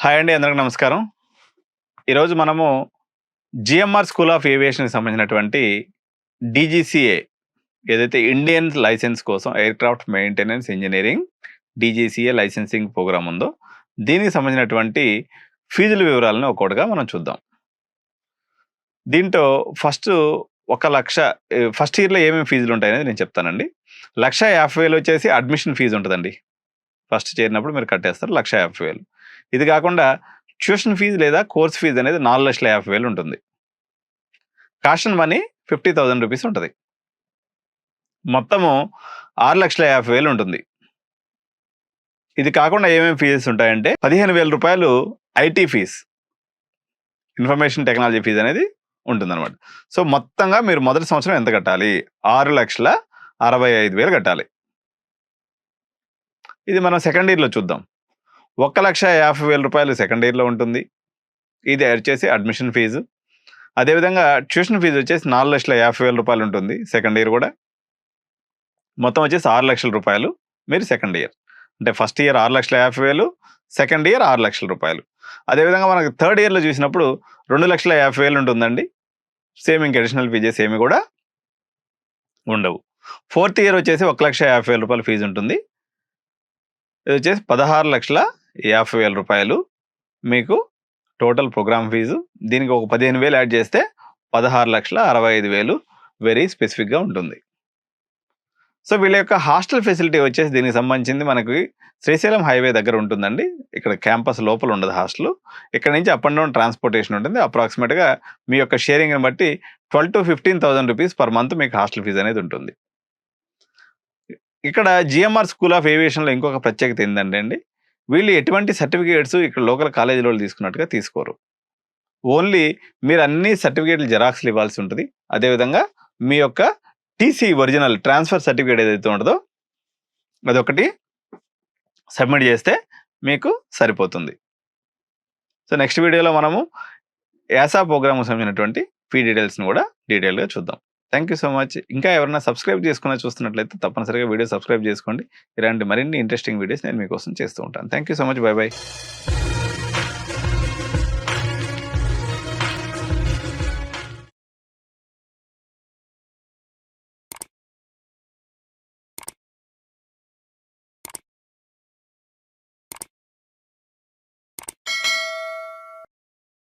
Hi అండి. అందరికి నమస్కారం. ఈరోజు మనము జిఎంఆర్ స్కూల్ ఆఫ్ ఏవియేషన్‌కి సంబంధించినటువంటి డీజీసీఏ ఏదైతే ఇండియన్ లైసెన్స్ కోసం aircraft maintenance engineering DGCA licensing programme ఉందో, దీనికి సంబంధించినటువంటి ఫీజుల వివరాలను ఒక్కొక్కటిగా మనం చూద్దాం. దీంట్లో ఫస్ట్ 1,00,000 ఫస్ట్ ఇయర్‌లో ఏమేమి ఫీజులు ఉంటాయనేది నేను చెప్తానండి. 1,50,000 వచ్చేసి అడ్మిషన్ ఫీజు ఉంటదండి. ఫస్ట్ చేరినప్పుడు మీరు కట్టేస్తారు 1,50,000. ఇది కాకుండా ట్యూషన్ ఫీజు లేదా కోర్స్ ఫీజు అనేది 4,50,000 ఉంటుంది. కాషన్ మనీ 50,000 రూపీస్ ఉంటుంది. మొత్తము 6,50,000 ఉంటుంది. ఇది కాకుండా ఏమేమి ఫీజెస్ ఉంటాయంటే 15,000 రూపాయలు IT fee, information technology fee అనేది ఉంటుందన్నమాట. సో మొత్తంగా మీరు మొదటి సంవత్సరం ఎంత కట్టాలి? 6,65,000 కట్టాలి. ఇది మనం సెకండ్ ఇయర్‌లో చూద్దాం. 1,50,000 రూపాయలు సెకండ్ ఇయర్‌లో ఉంటుంది. ఇది వచ్చేసి అడ్మిషన్ ఫీజు. అదేవిధంగా ట్యూషన్ ఫీజు వచ్చేసి 4,50,000 రూపాయలు ఉంటుంది సెకండ్ ఇయర్ కూడా. మొత్తం వచ్చేసి 6,00,000 రూపాయలు మీరు సెకండ్ ఇయర్. అంటే ఫస్ట్ ఇయర్ 6,50,000, సెకండ్ ఇయర్ 6,00,000 రూపాయలు. అదేవిధంగా మనకు థర్డ్ ఇయర్‌లో చూసినప్పుడు 2,50,000 ఉంటుందండి. సేమ్ ఇంక అడిషనల్ ఫీజెస్ ఏమి కూడా ఉండవు. ఫోర్త్ ఇయర్ వచ్చేసి 1,50,000 రూపాయల ఫీజు ఉంటుంది. ఇది వచ్చేసి 16,50,000 రూపాయలు మీకు టోటల్ ప్రోగ్రామ్ ఫీజు. దీనికి ఒక 15,000 యాడ్ చేస్తే 16,65,000 వెరీ స్పెసిఫిక్గా ఉంటుంది. సో వీళ్ళ యొక్క హాస్టల్ ఫెసిలిటీ వచ్చేసి దీనికి సంబంధించింది మనకి శ్రీశైలం హైవే దగ్గర ఉంటుందండి. ఇక్కడ క్యాంపస్ లోపల ఉండదు హాస్టల్. ఇక్కడ నుంచి అప్ అండ్ డౌన్ ట్రాన్స్పోర్టేషన్ ఉంటుంది. అప్రాక్సిమేట్గా మీ యొక్క షేరింగ్ని బట్టి 12,000 to 15,000 రూపీస్ పర్ మంత్ మీకు హాస్టల్ ఫీజు అనేది ఉంటుంది. ఇక్కడ జిఎంఆర్ స్కూల్ ఆఫ్ ఏవియేషన్లో ఇంకొక ప్రత్యేకత ఏంటంటే అండి, వీళ్ళు ఎటువంటి సర్టిఫికేట్స్ ఇక్కడ లోకల్ కాలేజీలో తీసుకున్నట్టుగా తీసుకోరు. ఓన్లీ మీరు అన్ని సర్టిఫికేట్లు జెరాక్స్లు ఇవ్వాల్సి ఉంటుంది. అదేవిధంగా మీ యొక్క టీసీ ఒరిజినల్ ట్రాన్స్ఫర్ సర్టిఫికేట్ ఏదైతే ఉంటుందో అదొకటి సబ్మిట్ చేస్తే మీకు సరిపోతుంది. సో నెక్స్ట్ వీడియోలో మనము యాసా ప్రోగ్రామ్కి సంబంధించినటువంటి ఫీ డీటెయిల్స్ని కూడా డీటెయిల్గా చూద్దాం. Thank you so much. ఇంకా ఎవరైనా సబ్స్క్రైబ్ చేసుకుని చూస్తున్నట్లయితే తప్పనిసరిగా వీడియో సబ్స్క్రైబ్ చేసుకోండి. ఇలాంటి మరిన్ని ఇంట్రెస్టింగ్ వీడియోస్ నేను మీకోసం చేస్తూ ఉంటాను. Thank you so much. By by.